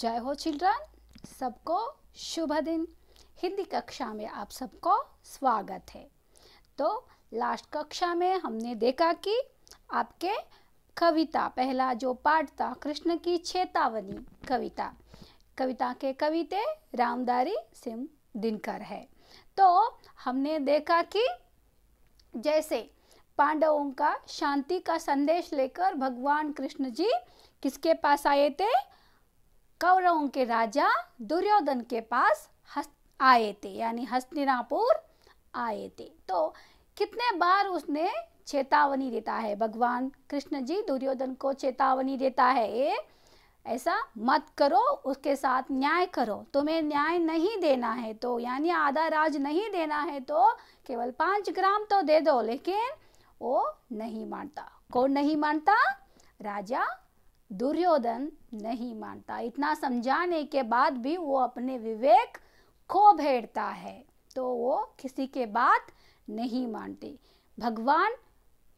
जय हो चिल्ड्रन, सबको शुभ दिन। हिंदी कक्षा में आप सबको स्वागत है। तो लास्ट कक्षा में हमने देखा कि आपके कविता पहला जो पाठ था कृष्ण की चेतावनी कविता के कवि थे रामधारी सिंह दिनकर है। तो हमने देखा कि जैसे पांडवों का शांति का संदेश लेकर भगवान कृष्ण जी किसके पास आए थे? कौरवों के राजा दुर्योधन के पास आए थे, यानी हस्तिनापुर आए थे। तो कितने बार उसने चेतावनी देता है, भगवान कृष्ण जी दुर्योधन को चेतावनी देता है, ये ऐसा मत करो, उसके साथ न्याय करो। तुम्हें न्याय नहीं देना है तो यानी आधा राज नहीं देना है तो केवल 5 ग्राम तो दे दो, लेकिन वो नहीं मानता। कौन नहीं मानता? राजा दुर्योधन नहीं मानता। इतना समझाने के बाद भी वो अपने विवेक खो बैठता है, तो वो किसी के बात नहीं मानते। भगवान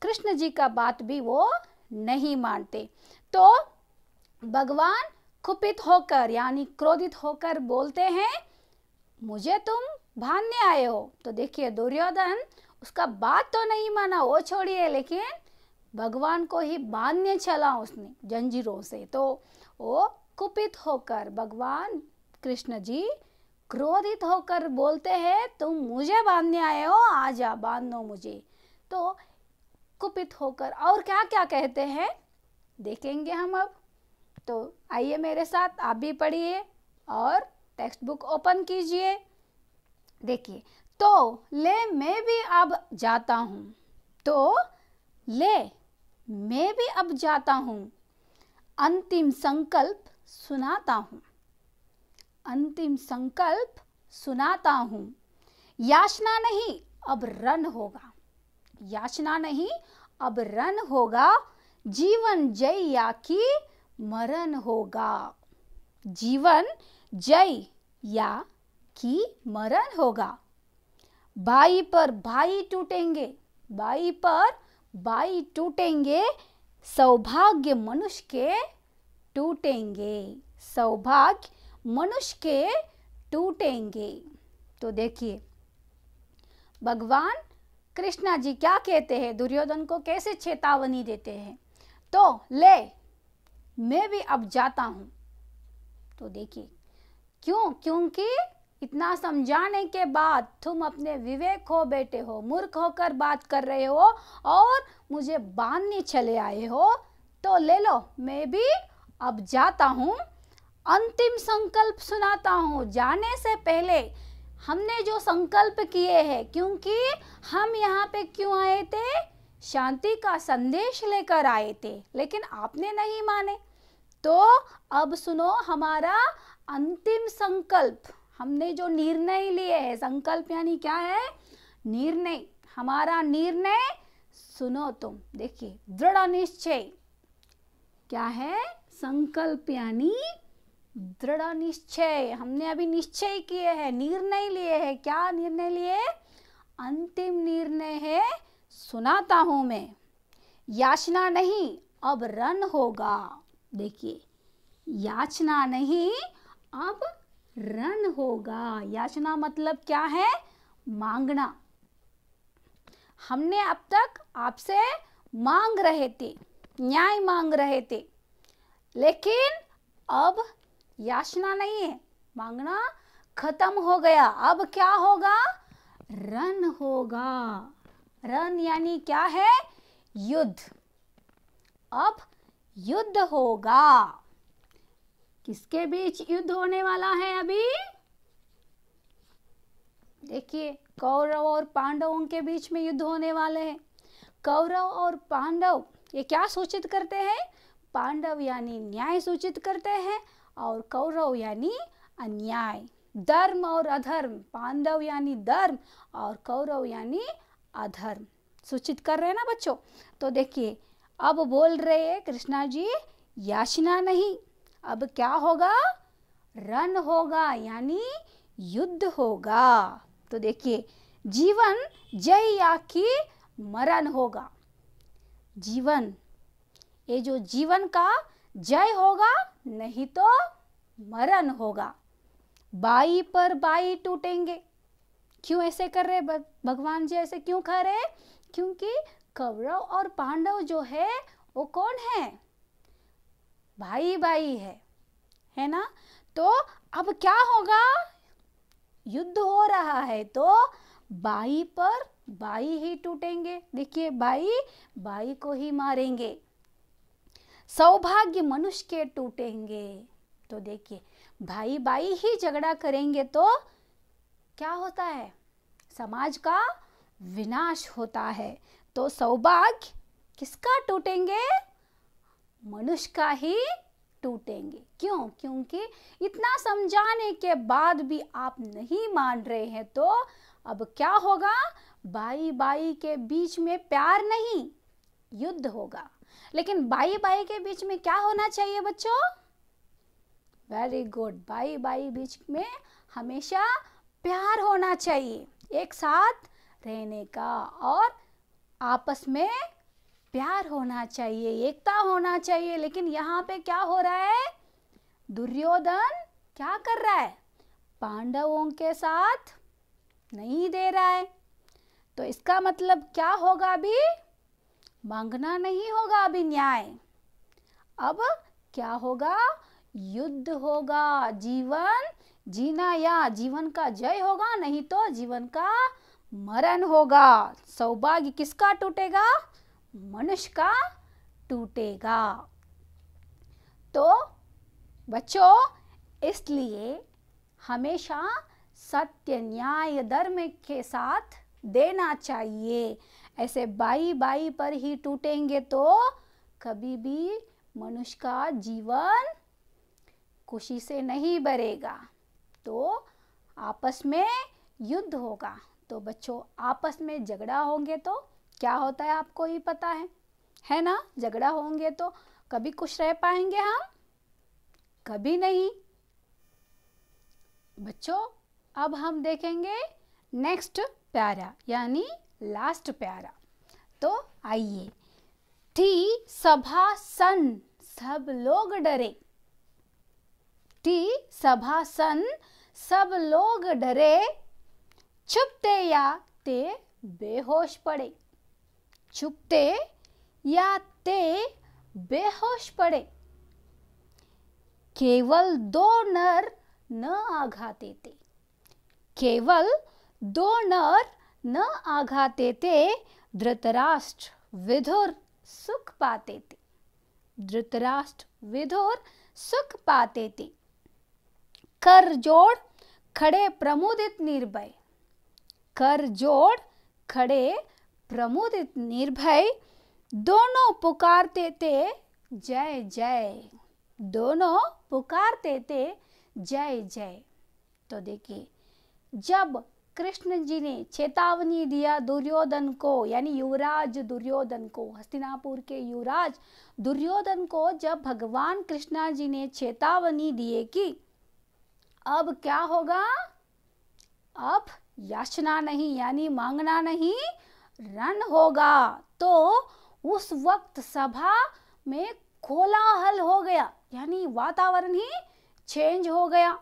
कृष्ण जी का बात भी वो नहीं मानते। तो भगवान कुपित होकर यानी क्रोधित होकर बोलते हैं, मुझे तुम भानने आए हो। तो देखिए दुर्योधन उसका बात तो नहीं माना, वो छोड़िए, लेकिन भगवान को ही बांधने चला उसने जंजीरों से। तो वो कुपित होकर भगवान कृष्ण जी क्रोधित होकर बोलते हैं, तुम मुझे बांधने आए हो, आजा बांधो मुझे। तो कुपित होकर और क्या क्या कहते हैं देखेंगे हम अब। तो आइए मेरे साथ, आप भी पढ़िए और टेक्स्ट बुक ओपन कीजिए। देखिए, तो ले मैं भी अब जाता हूँ, तो ले मैं भी अब जाता हूँ, अंतिम संकल्प सुनाता हूँ, अंतिम संकल्प सुनाता हूँ। याचना नहीं अब रण होगा, याचना नहीं अब रण होगा, जीवन जय या कि मरण होगा, जीवन जय या कि मरण होगा। भाई पर भाई टूटेंगे, भाई पर भाई टूटेंगे, सौभाग्य मनुष्य के टूटेंगे, सौभाग्य मनुष्य के टूटेंगे। तो देखिए भगवान कृष्णा जी क्या कहते हैं, दुर्योधन को कैसे चेतावनी देते हैं। तो ले मैं भी अब जाता हूं। तो देखिए क्यों? क्योंकि इतना समझाने के बाद तुम अपने विवेक खो बैठे हो, मूर्ख होकर बात कर रहे हो और मुझे बांधने चले आए हो। तो ले लो, मैं भी अब जाता हूँ, अंतिम संकल्प सुनाता हूँ। जाने से पहले हमने जो संकल्प किए हैं, क्योंकि हम यहाँ पे क्यों आए थे? शांति का संदेश लेकर आए थे, लेकिन आपने नहीं माने। तो अब सुनो हमारा अंतिम संकल्प, हमने जो निर्णय लिए हैं। संकल्प यानी क्या है? निर्णय। हमारा निर्णय सुनो तुम। देखिए दृढ़ निश्चय क्या है? संकल्प यानी दृढ़ निश्चय। हमने अभी निश्चय किए हैं, निर्णय लिए हैं। क्या निर्णय लिए? अंतिम निर्णय है, सुनाता हूं मैं। याचना नहीं अब रण होगा। देखिए याचना नहीं अब रण होगा। याचना मतलब क्या है? मांगना। हमने अब तक आपसे मांग रहे थे, न्याय मांग रहे थे, लेकिन अब याचना नहीं है, मांगना खत्म हो गया। अब क्या होगा? रण होगा। रण यानी क्या है? युद्ध। अब युद्ध होगा। किसके बीच युद्ध होने वाला है अभी? देखिए कौरव और पांडवों के बीच में युद्ध होने वाले हैं। कौरव और पांडव ये क्या सूचित करते हैं? पांडव यानी न्याय सूचित करते हैं और कौरव यानी अन्याय, धर्म और अधर्म। पांडव यानी धर्म और कौरव यानी अधर्म सूचित कर रहे हैं ना बच्चों। तो देखिए अब बोल रहे हैं कृष्णा जी, याचना नहीं, अब क्या होगा? रण होगा, यानी युद्ध होगा। तो देखिए जीवन जय या कि मरण होगा। जीवन, ये जो जीवन का जय होगा, नहीं तो मरण होगा। बाई पर बाई टूटेंगे। क्यों ऐसे कर रहे भगवान जी, ऐसे क्यों कर रहे? क्योंकि कौरव और पांडव जो है वो कौन है? भाई भाई है ना। तो अब क्या होगा? युद्ध हो रहा है तो बाई पर बाई ही टूटेंगे। देखिए, बाई बाई को ही मारेंगे। सौभाग्य मनुष्य के टूटेंगे। तो देखिए, भाई भाई ही झगड़ा करेंगे तो क्या होता है? समाज का विनाश होता है। तो सौभाग्य किसका टूटेंगे? मनुष्य का ही टूटेंगे। क्यों? क्योंकि इतना समझाने के बाद भी आप नहीं मान रहे हैं तो अब क्या होगा? भाई भाई के बीच में प्यार नहीं, युद्ध होगा। लेकिन भाई भाई के बीच में क्या होना चाहिए बच्चों? वेरी गुड, भाई भाई बीच में हमेशा प्यार होना चाहिए, एक साथ रहने का, और आपस में प्यार होना चाहिए, एकता होना चाहिए। लेकिन यहाँ पे क्या हो रहा है? दुर्योधन क्या कर रहा है? पांडवों के साथ नहीं दे रहा है। तो इसका मतलब क्या होगा? अभी मांगना नहीं होगा, अभी न्याय। अब क्या होगा? युद्ध होगा। जीवन जीना या जीवन का जय होगा, नहीं तो जीवन का मरण होगा। सौभाग्य किसका टूटेगा? मनुष्य का टूटेगा। तो बच्चों, इसलिए हमेशा सत्य न्याय धर्म के साथ देना चाहिए। ऐसे बाई बाई पर ही टूटेंगे तो कभी भी मनुष्य का जीवन खुशी से नहीं भरेगा। तो आपस में युद्ध होगा। तो बच्चों, आपस में झगड़ा होंगे तो क्या होता है आपको ही पता है ना? झगड़ा होंगे तो कभी खुश रह पाएंगे हम? कभी नहीं। बच्चों, अब हम देखेंगे नेक्स्ट प्यारा, यानी लास्ट प्यारा। तो आइए। थी सभा सन सब लोग डरे। थी सभा सन सब लोग डरे, छुपते या ते बेहोश पड़े। छुपते या ते बेहोश पड़े। केवल दो नर न आघाते थे। केवल दो नर न आघाते थे, धृतराष्ट्र विदुर सुख पाते थे। धृतराष्ट्र विदुर सुख पाते थे। कर जोड़ खड़े प्रमुदित निर्भय। कर जोड़ खड़े प्रमुदित निर्भय, दोनों पुकारते थे जय जय। दोनों पुकारते थे जय जय। तो देखिए, जब कृष्ण जी ने चेतावनी दिया दुर्योधन को, यानी युवराज दुर्योधन को, हस्तिनापुर के युवराज दुर्योधन को, जब भगवान कृष्णा जी ने चेतावनी दिए कि अब क्या होगा? अब याचना नहीं, यानी मांगना नहीं, रण होगा। तो उस वक्त सभा में कोलाहल हो गया, यानी वातावरण ही चेंज हो गया।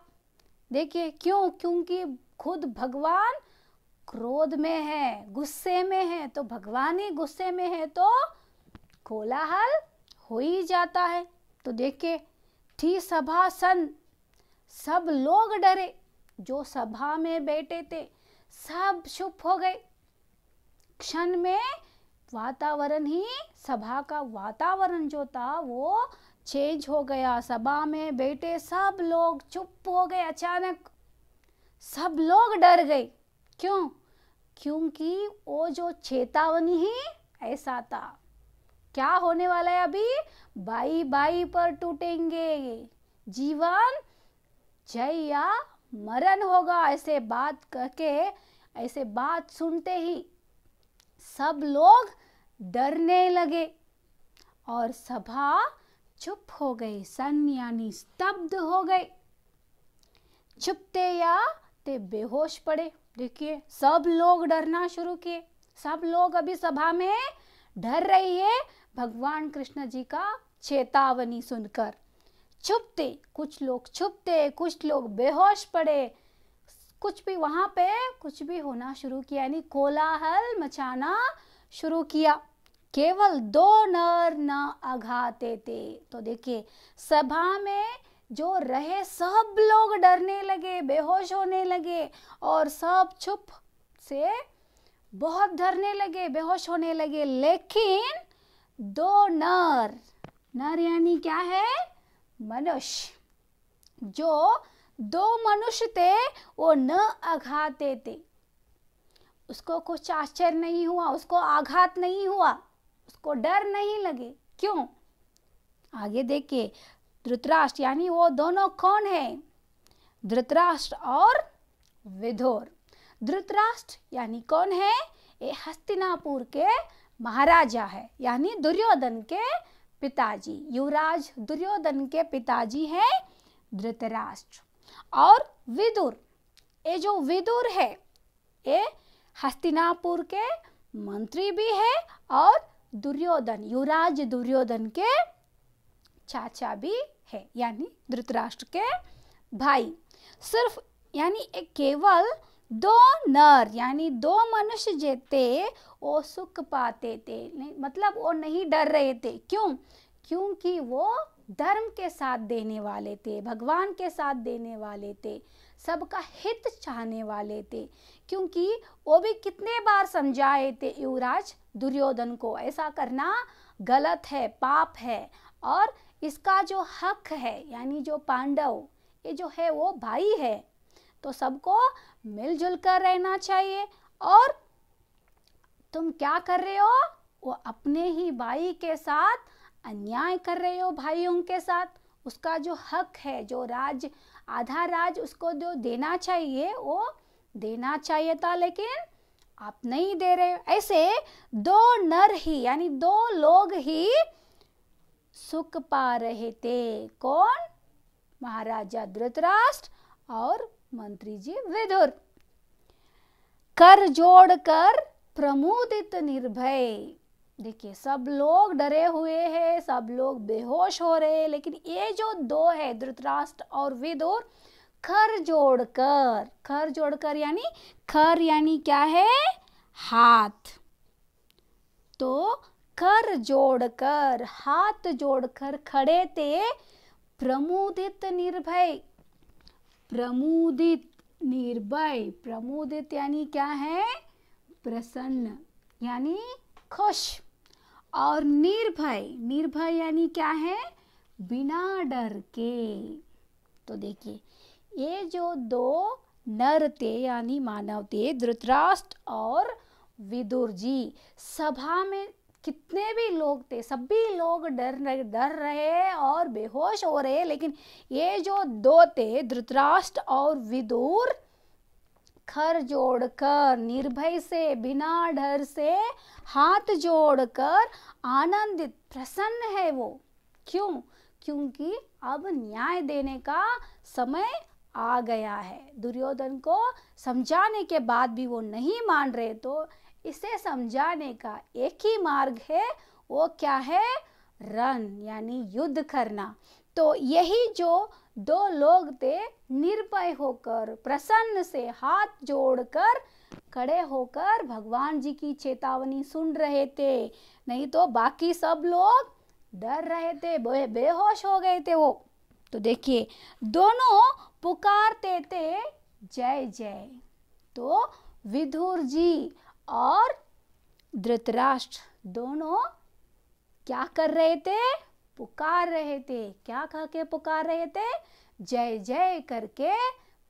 देखिए, क्यों? क्योंकि खुद भगवान क्रोध में है, गुस्से में है। तो भगवान ही गुस्से में है तो कोलाहल हो ही जाता है। तो देखिए, थी सभा सन, सब लोग डरे। जो सभा में बैठे थे सब चुप हो गए। क्षण में वातावरण ही, सभा का वातावरण जो था वो चेंज हो गया। सभा में बैठे सब लोग चुप हो गए। अचानक सब लोग डर गए। क्यों? क्योंकि वो जो चेतावनी ही ऐसा था। क्या होने वाला है अभी? बाई बाई पर टूटेंगे, जीवन जय या मरण होगा। ऐसे बात करके, ऐसे बात सुनते ही सब लोग डरने लगे और सभा चुप हो गई। सन यानी स्तब्ध हो गए। चुपते या ते बेहोश पड़े। देखिए, सब लोग डरना शुरू किए। सब लोग अभी सभा में डर रही है भगवान कृष्ण जी का चेतावनी सुनकर। छुपते, कुछ लोग छुपते, कुछ लोग बेहोश पड़े, कुछ भी वहां पे कुछ भी होना शुरू किया, यानी कोलाहल मचाना शुरू किया। केवल 2 नर न अघाते थे। तो देखिए सभा में जो रहे सब लोग डरने लगे, बेहोश होने लगे और सब चुप से बहुत डरने लगे, बेहोश होने लगे। लेकिन 2 नर, नर यानी क्या है? मनुष्य, जो 2 मनुष्य थे वो न आघाते थे। उसको कुछ आश्चर्य नहीं हुआ, उसको आघात नहीं हुआ, उसको डर नहीं लगे। क्यों? आगे देखिए, धृतराष्ट्र यानी वो दोनों कौन है? धृतराष्ट्र और विदुर। धृतराष्ट्र यानी कौन है? ये हस्तिनापुर के महाराजा है, यानी दुर्योधन के पिताजी, युवराज दुर्योधन के पिताजी हैं धृतराष्ट्र। और विदुर, ये जो विदुर है ये हस्तिनापुर के मंत्री भी है और दुर्योधन, युवराज दुर्योधन के चाचा भी है, यानी धृतराष्ट्र के भाई। सिर्फ यानी एक केवल 2 नर यानी 2 मनुष्य जो थे वो सुख पाते थे, मतलब वो नहीं डर रहे थे। क्यों? क्योंकि वो धर्म के साथ देने वाले थे, भगवान के साथ देने वाले थे, सबका हित चाहने वाले थे। क्योंकि वो भी कितने बार समझाए थे युवराज दुर्योधन को, ऐसा करना गलत है, पाप है, और इसका जो हक है यानी जो पांडव ये जो है वो भाई है, तो सबको मिलजुल कर रहना चाहिए। और तुम क्या कर रहे हो? वो अपने ही भाई के साथ अन्याय कर रहे हो, भाइयों के साथ। उसका जो हक है, जो राज, आधा राज उसको जो देना चाहिए वो देना चाहिए था, लेकिन आप नहीं दे रहे हो। ऐसे 2 नर ही यानी 2 लोग ही सुख पा रहे थे। कौन? महाराजा धृतराष्ट्र और मंत्री जी विदुर। कर जोड़कर प्रमुदित निर्भय। देखिए सब लोग डरे हुए हैं, सब लोग बेहोश हो रहे हैं, लेकिन ये जो 2 है धृतराष्ट्र और विदुर, कर जोड़कर यानी खर यानी क्या है? हाथ। तो कर जोड़कर, हाथ जोड़कर खड़े थे। प्रमुदित निर्भय, प्रमुदित निर्भय, प्रमुदित यानी क्या है? प्रसन्न यानी खुश। और निर्भय, निर्भय यानी क्या है? बिना डर के। तो देखिए ये जो 2 नर थे यानी मानव थे, धृतराष्ट्र और विदुर जी, सभा में कितने भी लोग थे, सभी लोग डर रहे और बेहोश हो रहे, लेकिन ये जो 2 थे धृतराष्ट्र और विदुर, खर जोड़कर निर्भय से, बिना डर से हाथ जोड़कर आनंदित, प्रसन्न है वो। क्यों? क्योंकि अब न्याय देने का समय आ गया है। दुर्योधन को समझाने के बाद भी वो नहीं मान रहे, तो इसे समझाने का एक ही मार्ग है, वो क्या है? रण यानी युद्ध करना। तो यही जो 2 लोग थे निर्भय होकर, प्रसन्न से हाथ जोड़कर खड़े होकर भगवान जी की चेतावनी सुन रहे थे। नहीं तो बाकी सब लोग डर रहे थे, बेहोश हो गए थे वो। तो देखिए दोनों पुकारते थे जय जय। तो विदुर जी और धृतराष्ट्र दोनों क्या कर रहे थे? पुकार रहे थे। क्या कह के पुकार रहे थे? जय जय करके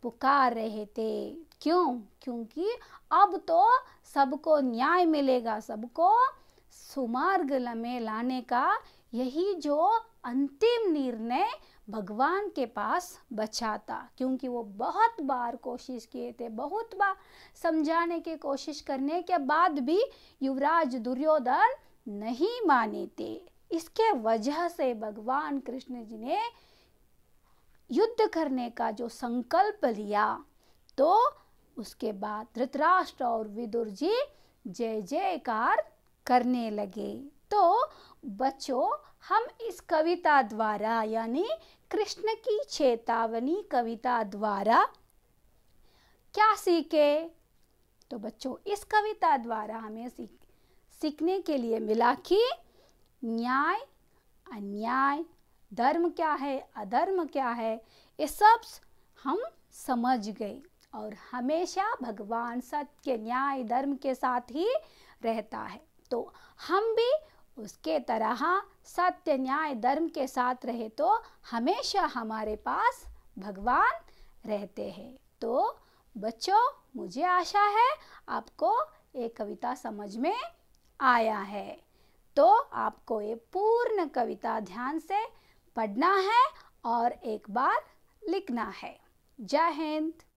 पुकार रहे थे। क्यों? क्योंकि अब तो सबको न्याय मिलेगा, सबको सुमार्ग में लाने का यही जो अंतिम निर्णय भगवान के पास बचा था। क्योंकि वो बहुत बार कोशिश किए थे, बहुत बार समझाने की कोशिश करने के बाद भी युवराज दुर्योधन नहीं माने थे। इसके वजह से भगवान कृष्ण जी ने युद्ध करने का जो संकल्प लिया, तो उसके बाद धृतराष्ट्र और विदुर जी जय जयकार करने लगे। तो बच्चों, हम इस कविता द्वारा यानी कृष्ण की चेतावनी कविता द्वारा क्या सीखे? तो बच्चों इस कविता द्वारा हमें सीखने के लिए मिला कि न्याय अन्याय, धर्म क्या है अधर्म क्या है, ये सब हम समझ गए और हमेशा भगवान सत्य न्याय धर्म के साथ ही रहता है। तो हम भी उसके तरह सत्य न्याय धर्म के साथ रहे तो हमेशा हमारे पास भगवान रहते हैं। तो बच्चों मुझे आशा है आपको ये कविता समझ में आया है। तो आपको ये पूर्ण कविता ध्यान से पढ़ना है और एक बार लिखना है। जय हिंद।